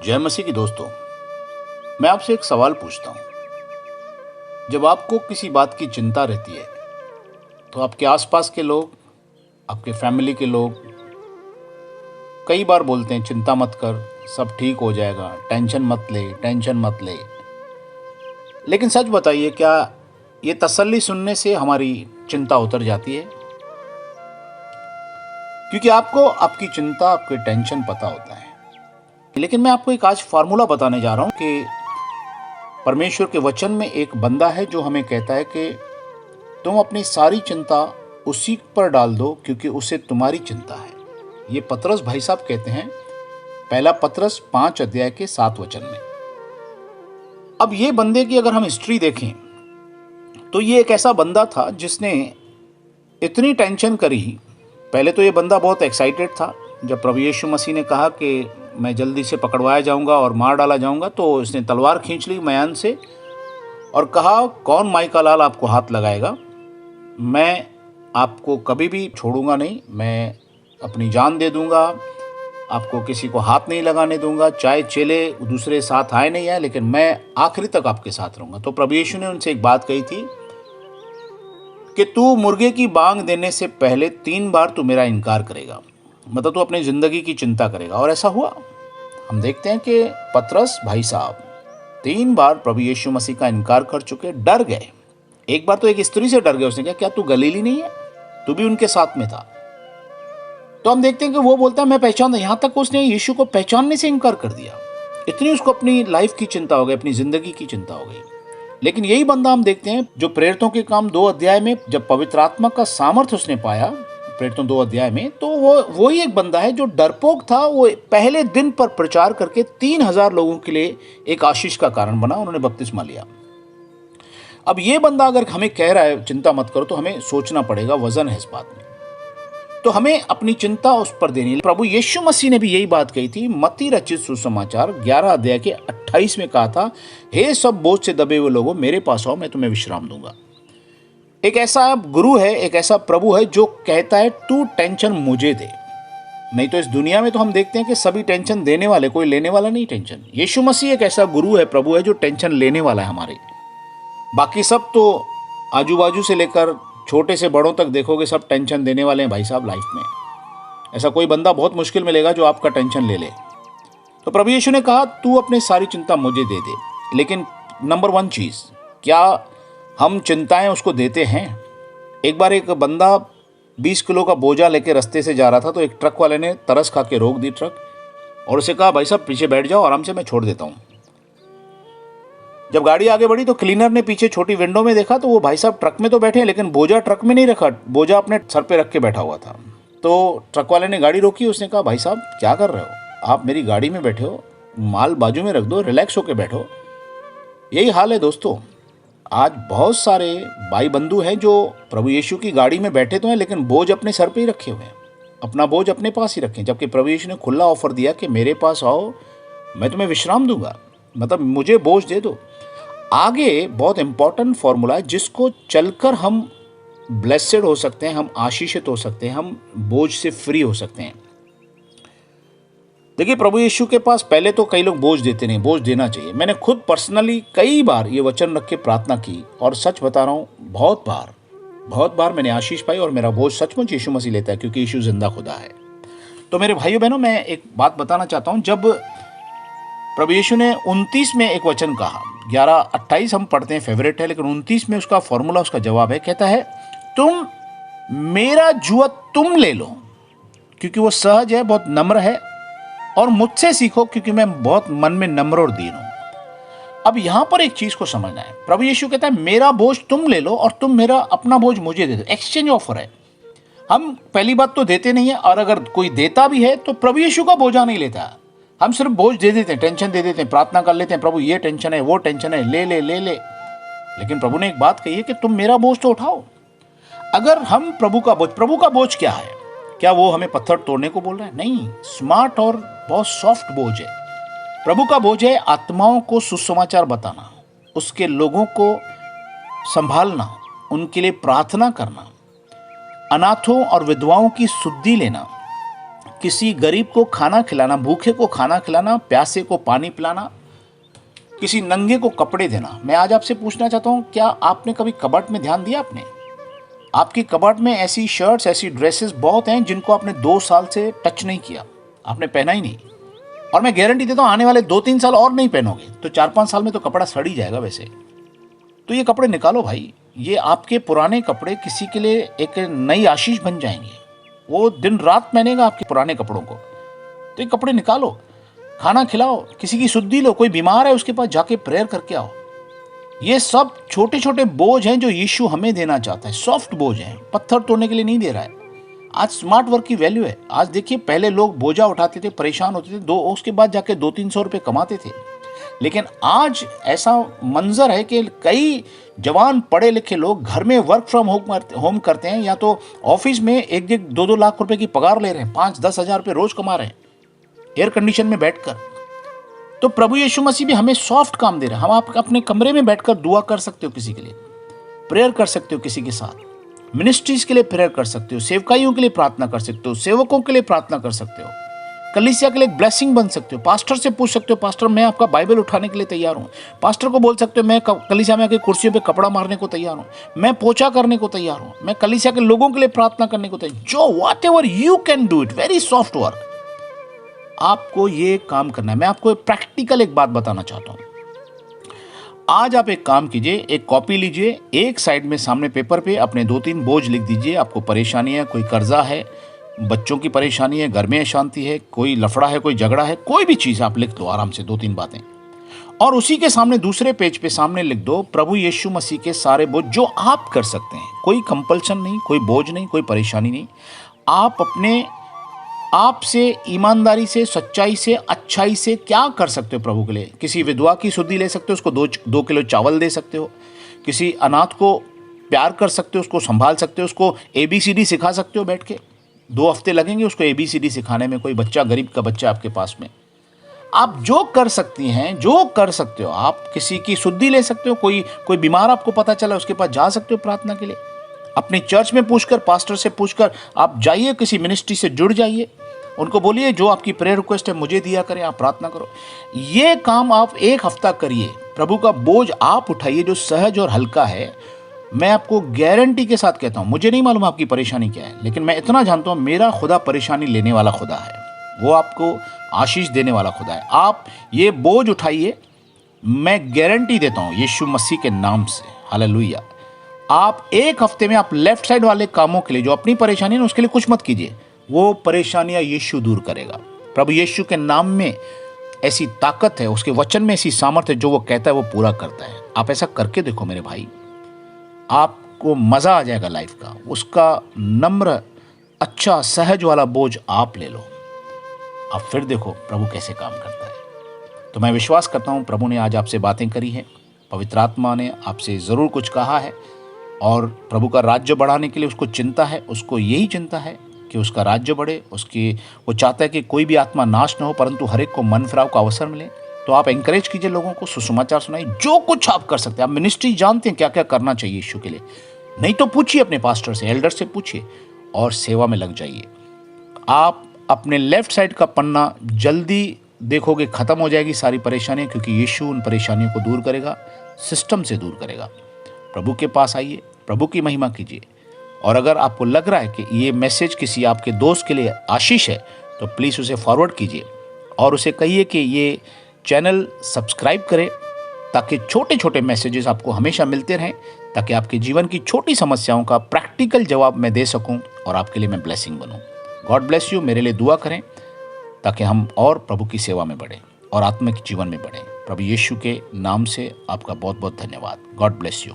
जय मसीह की दोस्तों। मैं आपसे एक सवाल पूछता हूँ। जब आपको किसी बात की चिंता रहती है तो आपके आसपास के लोग, आपके फैमिली के लोग कई बार बोलते हैं चिंता मत कर, सब ठीक हो जाएगा, टेंशन मत ले, टेंशन मत ले। लेकिन सच बताइए, क्या ये तसल्ली सुनने से हमारी चिंता उतर जाती है? क्योंकि आपको आपकी चिंता, आपकी टेंशन पता होता है। लेकिन मैं आपको एक आज फार्मूला बताने जा रहा हूं कि परमेश्वर के वचन में एक बंदा है जो हमें कहता है कि तुम अपनी सारी चिंता उसी पर डाल दो क्योंकि उसे तुम्हारी चिंता है। ये पतरस भाई साहब कहते हैं, पहला पतरस 5 अध्याय के 7 वचन में। अब ये बंदे की अगर हम हिस्ट्री देखें तो ये एक ऐसा बंदा था जिसने इतनी टेंशन करी। पहले तो ये बंदा बहुत एक्साइटेड था। जब प्रभु यीशु मसीह ने कहा कि मैं जल्दी से पकड़वाया जाऊंगा और मार डाला जाऊंगा, तो इसने तलवार खींच ली मयान से और कहा, कौन माई का लाल आपको हाथ लगाएगा? मैं आपको कभी भी छोड़ूंगा नहीं, मैं अपनी जान दे दूंगा, आपको किसी को हाथ नहीं लगाने दूंगा, चाहे चेले दूसरे साथ आए नहीं आए, लेकिन मैं आखिरी तक आपके साथ रहूंगा। तो प्रभु यीशु ने उनसे एक बात कही थी कि तू मुर्गे की बांग देने से पहले 3 बार तू मेरा इनकार करेगा, मतलब तू अपनी जिंदगी की चिंता करेगा। और ऐसा हुआ। हम देखते हैं कि पतरस भाई साहब 3 बार प्रभु यीशु मसीह का इनकार कर चुके, डर गए। एक बार तो एक स्त्री से डर गए। उसने कहा, क्या तू गलीली नहीं है? तू भी उनके साथ में था। तो हम देखते हैं कि वो बोलता है मैं पहचानता। यहां तक उसने यीशु को पहचानने से इनकार कर दिया। इतनी उसको अपनी लाइफ की चिंता हो गई, अपनी जिंदगी की चिंता हो गई। लेकिन यही बंदा हम देखते हैं जो प्रेरितों के काम 2 अध्याय में, जब पवित्र आत्मा का सामर्थ्य उसने पाया प्रेरितों 2 अध्याय में, तो वो ही एक बंदा है जो डरपोक था। वो पहले दिन पर प्रचार करके 3000 लोगों के लिए एक आशीष का कारण बना। उन्होंने बपतिस्मा लिया। अब ये बंदा अगर हमें कह रहा है चिंता मत करो, तो हमें सोचना पड़ेगा, वजन है इस बात में। तो हमें अपनी चिंता उस पर देनी है। प्रभु यीशु मसीह ने भी यही बात कही थी। मत्ती रचित सुसमाचार 11 अध्याय के 28 में कहा था, हे सब बोझ से दबे हुए लोगों, मेरे पास आओ, मैं तुम्हें विश्राम दूंगा। एक ऐसा गुरु है, एक ऐसा प्रभु है जो कहता है तू टेंशन मुझे दे। नहीं तो इस दुनिया में तो हम देखते हैं कि सभी टेंशन देने वाले, कोई लेने वाला नहीं टेंशन। यीशु मसीह एक ऐसा गुरु है, प्रभु है, जो टेंशन लेने वाला है हमारे। बाकी सब तो आजू बाजू से लेकर छोटे से बड़ों तक देखोगे, सब टेंशन देने वाले हैं भाई साहब लाइफ में। ऐसा कोई बंदा बहुत मुश्किल मिलेगा जो आपका टेंशन ले ले। तो प्रभु यीशु ने कहा तू अपनी सारी चिंता मुझे दे दे। लेकिन नंबर 1 चीज, क्या हम चिंताएं उसको देते हैं? एक बार एक बंदा 20 किलो का बोझा लेके रास्ते से जा रहा था, तो एक ट्रक वाले ने तरस खा के रोक दी ट्रक और उसे कहा, भाई साहब पीछे बैठ जाओ, आराम से मैं छोड़ देता हूं। जब गाड़ी आगे बढ़ी तो क्लीनर ने पीछे छोटी विंडो में देखा, तो वो भाई साहब ट्रक में तो बैठे हैं, लेकिन बोझा ट्रक में नहीं रखा, बोझा अपने सर पे रख के बैठा हुआ था। तो ट्रक वाले ने गाड़ी रोकी। उसने कहा, भाई साहब क्या कर रहे हो? आप मेरी गाड़ी में बैठे हो, माल बाजू में रख दो, रिलैक्स होके बैठो। यही हाल है दोस्तों। आज बहुत सारे भाई बंधु हैं जो प्रभु यीशु की गाड़ी में बैठे तो हैं, लेकिन बोझ अपने सर पे ही रखे हुए हैं, अपना बोझ अपने पास ही रखें। जबकि प्रभु यीशु ने खुला ऑफर दिया कि मेरे पास आओ, मैं तुम्हें विश्राम दूंगा, मतलब मुझे बोझ दे दो। आगे बहुत इंपॉर्टेंट फॉर्मूला है जिसको चलकर हम ब्लेसेड हो सकते हैं, हम आशीषित हो सकते हैं, हम बोझ से फ्री हो सकते हैं। देखिए, प्रभु यीशु के पास पहले तो कई लोग बोझ देते नहीं, बोझ देना चाहिए। मैंने खुद पर्सनली कई बार ये वचन रख के प्रार्थना की और सच बता रहा हूं, बहुत बार मैंने आशीष पाई और मेरा बोझ सचमुच यीशु मसीह लेता है, क्योंकि यीशु जिंदा खुदा है। तो मेरे भाइयों बहनों, मैं एक बात बताना चाहता हूं। जब प्रभु यीशु ने 29 में एक वचन कहा, 11:28 हम पढ़ते हैं, फेवरेट है, लेकिन 29 में उसका फॉर्मूला, उसका जवाब है, कहता है तुम मेरा जुआ तुम ले लो, क्योंकि वो सहज है, बहुत नम्र है, और मुझसे सीखो क्योंकि मैं बहुत मन में नम्र और दीन हूं। अब यहां पर एक चीज को समझना है। प्रभु यीशु कहता है मेरा बोझ तुम ले लो और तुम मेरा अपना बोझ मुझे दे दो। एक्सचेंज ऑफर है। हम पहली बात तो देते नहीं है, और अगर कोई देता भी है तो प्रभु यीशु का बोझा नहीं लेता। हम सिर्फ बोझ दे देते हैं, टेंशन दे देते हैं, प्रार्थना कर लेते हैं, प्रभु ये टेंशन है, वो टेंशन है, ले ले ले ले। लेकिन प्रभु ने एक बात कही है कि तुम मेरा बोझ तो उठाओ। अगर हम प्रभु का बोझ क्या है? क्या वो हमें पत्थर तोड़ने को बोल रहा है? नहीं, स्मार्ट और बहुत सॉफ्ट बोझ है। प्रभु का बोझ है आत्माओं को सुसमाचार बताना, उसके लोगों को संभालना, उनके लिए प्रार्थना करना, अनाथों और विधवाओं की सुधि लेना, किसी गरीब को खाना खिलाना, भूखे को खाना खिलाना, प्यासे को पानी पिलाना, किसी नंगे को कपड़े देना। मैं आज आपसे पूछना चाहता हूँ, क्या आपने कभी कबर्ड में ध्यान दिया? आपने आपकी कबर्ड में ऐसी शर्ट्स, ऐसी ड्रेसेस बहुत हैं जिनको आपने 2 साल से टच नहीं किया, आपने पहना ही नहीं। और मैं गारंटी देता हूँ आने वाले 2-3 साल और नहीं पहनोगे तो 4-5 साल में तो कपड़ा सड़ ही जाएगा वैसे। तो ये कपड़े निकालो भाई, ये आपके पुराने कपड़े किसी के लिए एक नई आशीष बन जाएंगे। वो दिन रात पहनेगा आपके पुराने कपड़ों को। तो ये कपड़े निकालो, खाना खिलाओ, किसी की सुद्धि लो, कोई बीमार है उसके पास जाके प्रेयर करके आओ। ये सब छोटे छोटे बोझ हैं जो यीशु हमें देना चाहता है। सॉफ्ट बोझ हैं, पत्थर तोड़ने के लिए नहीं दे रहा है। आज स्मार्ट वर्क की वैल्यू है। आज देखिए, पहले लोग बोझा उठाते थे, परेशान होते थे, उसके बाद जाके 200-300 रुपये कमाते थे। लेकिन आज ऐसा मंजर है कि कई जवान पढ़े लिखे लोग घर में वर्क फ्रॉम होम करते हैं, या तो ऑफिस में 1-2 लाख रुपए की पगार ले रहे हैं, 5-10 हज़ार रुपये रोज कमा रहे हैं एयर कंडीशन में बैठकर। तो प्रभु यीशु मसीह भी हमें सॉफ्ट काम दे रहे हैं। हम आप अपने कमरे में बैठकर दुआ कर सकते हो, किसी के लिए प्रेयर कर सकते हो, किसी के साथ मिनिस्ट्रीज के लिए प्रेयर कर सकते हो, सेवकाइयों के लिए प्रार्थना कर सकते हो, सेवकों के लिए प्रार्थना कर सकते हो, कलीसिया के लिए एक ब्लेसिंग बन सकते हो। पास्टर से पूछ सकते हो, पास्टर मैं आपका बाइबल उठाने के लिए तैयार हूँ। पास्टर को बोल सकते हो, मैं कलीसिया में आके कुर्सियों पे कपड़ा मारने को तैयार हूँ, मैं पोछा करने को तैयार हूँ, मैं कलीसिया के लोगों के लिए प्रार्थना करने को तैयार। जो what ever you can do it, very soft work, आपको ये काम करना है। मैं आपको प्रैक्टिकल एक बात बताना चाहता हूँ। आज आप एक काम कीजिए, एक कॉपी लीजिए, एक साइड में सामने पेपर पे अपने 2-3 बोझ लिख दीजिए। आपको परेशानी है, कोई कर्जा है, बच्चों की परेशानी है, घर में अशांति है, कोई लफड़ा है, कोई झगड़ा है, कोई भी चीज़ आप लिख दो आराम से, 2-3 बातें। और उसी के सामने दूसरे पेज पे सामने लिख दो प्रभु यीशु मसीह के सारे बोझ जो आप कर सकते हैं। कोई कंपल्सन नहीं, कोई बोझ नहीं, कोई परेशानी नहीं। आप अपने आप से ईमानदारी से, सच्चाई से, अच्छाई से क्या कर सकते हो प्रभु के लिए। किसी विधवा की सुधि ले सकते हो, उसको 2 किलो चावल दे सकते हो। किसी अनाथ को प्यार कर सकते हो, उसको संभाल सकते हो, उसको ABCD सिखा सकते हो बैठ के। 2 हफ्ते लगेंगे उसको ABCD सिखाने में। कोई बच्चा, गरीब का बच्चा आपके पास में, आप जो कर सकती हैं, जो कर सकते हो, आप किसी की सुधि ले सकते हो। कोई बीमार आपको पता चला, उसके पास जा सकते हो प्रार्थना के लिए। अपनी चर्च में पूछकर, पास्टर से पूछकर आप जाइए, किसी मिनिस्ट्री से जुड़ जाइए, उनको बोलिए जो आपकी प्रेयर रिक्वेस्ट है मुझे दिया करें, आप प्रार्थना करो। ये काम आप 1 हफ्ता करिए, प्रभु का बोझ आप उठाइए जो सहज और हल्का है। मैं आपको गारंटी के साथ कहता हूँ, मुझे नहीं मालूम आपकी परेशानी क्या है, लेकिन मैं इतना जानता हूँ, मेरा खुदा परेशानी लेने वाला खुदा है, वो आपको आशीष देने वाला खुदा है। आप ये बोझ उठाइए, मैं गारंटी देता हूँ यीशु मसीह के नाम से, हालेलुया। आप 1 हफ्ते में आप लेफ्ट साइड वाले कामों के लिए, जो अपनी परेशानी है उसके लिए कुछ मत कीजिए, वो परेशानियां यीशु दूर करेगा। प्रभु यीशु के नाम में ऐसी ताकत है, उसके वचन में ऐसी सामर्थ्य है, जो वो कहता है वो पूरा करता है। आप ऐसा करके देखो मेरे भाई, आपको मजा आ जाएगा लाइफ का। उसका नम्र, अच्छा, सहज वाला बोझ आप ले लो, आप फिर देखो प्रभु कैसे काम करता है। तो मैं विश्वास करता हूं प्रभु ने आज आपसे बातें करी है, पवित्र आत्मा ने आपसे जरूर कुछ कहा है, और प्रभु का राज्य बढ़ाने के लिए उसको चिंता है, उसको यही चिंता है कि उसका राज्य बढ़े। वो चाहता है कि कोई भी आत्मा नाश न हो, परंतु हर एक को मन फिराव का अवसर मिले। तो आप एंकरेज कीजिए लोगों को, सुसमाचार सुनाइए, जो कुछ आप कर सकते हैं। आप मिनिस्ट्री जानते हैं क्या क्या करना चाहिए यीशु के लिए, नहीं तो पूछिए अपने पास्टर से, एल्डर से पूछिए, और सेवा में लग जाइए। आप अपने लेफ्ट साइड का पन्ना जल्दी देखोगे खत्म हो जाएगी सारी परेशानियां, क्योंकि यीशु उन परेशानियों को दूर करेगा, सिस्टम से दूर करेगा। प्रभु के पास आइए, प्रभु की महिमा कीजिए। और अगर आपको लग रहा है कि ये मैसेज किसी आपके दोस्त के लिए आशीष है, तो प्लीज़ उसे फॉरवर्ड कीजिए और उसे कहिए कि ये चैनल सब्सक्राइब करे, ताकि छोटे छोटे मैसेजेस आपको हमेशा मिलते रहें, ताकि आपके जीवन की छोटी समस्याओं का प्रैक्टिकल जवाब मैं दे सकूं और आपके लिए मैं ब्लेसिंग बनूं। God bless you. मेरे लिए दुआ करें ताकि हम और प्रभु की सेवा में बढ़ें और आत्मिक जीवन में बढ़ें। प्रभु यीशु के नाम से आपका बहुत बहुत धन्यवाद। God bless you.